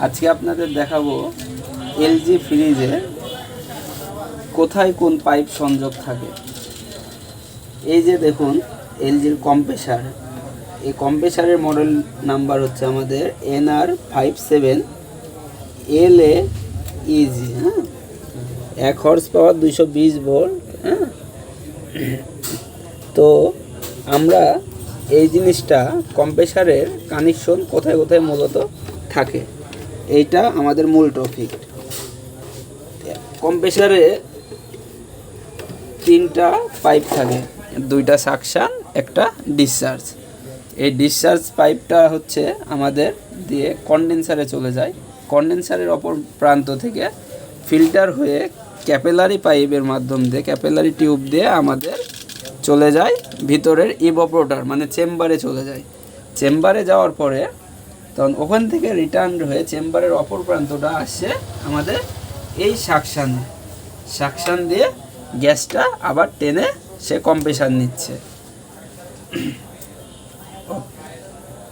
আজকে আপনাদের দেখাবো এলজি ফ্রিজে কোথায় কোন পাইপ সংযোগ থাকে। এই যে দেখুন এলজির কম্প্রেসার, এই কম্প্রেসারের মডেল নাম্বার হচ্ছে আমাদের NR57LA-EG। হ্যাঁ, 1 হর্স পাওয়ার 220 ভোল্ট। হ্যাঁ, তো আমরা এই জিনিসটা কম্প্রেসারের কানেকশন কোথায় কোথায় মূলত থাকে, এইটা আমাদের মূল টপিক। কম্প্রেসারে 3টা পাইপ থাকে, 2টা সাকশন, একটা ডিসচার্জ। এই ডিসচার্জ পাইপটা হচ্ছে আমাদের দিয়ে কন্ডেন্সারে চলে যায়। কন্ডেন্সারের অপর প্রান্ত থেকে ফিল্টার হয়ে ক্যাপিলারি পাইপের মাধ্যম দিয়ে, ক্যাপিলারি টিউব দিয়ে আমাদের চলে যায় ভিতরের ইভাপোরেটর, মানে চেম্বারে চলে যায়। চেম্বারে যাওয়ার পরে তখন ওখান থেকে রিটার্ন হয়ে চেম্বারের অপর প্রান্তটা আসছে আমাদের এই সাকশান দিয়ে গ্যাসটা আবার টেনে সে কম্প্রেসার নিচ্ছে।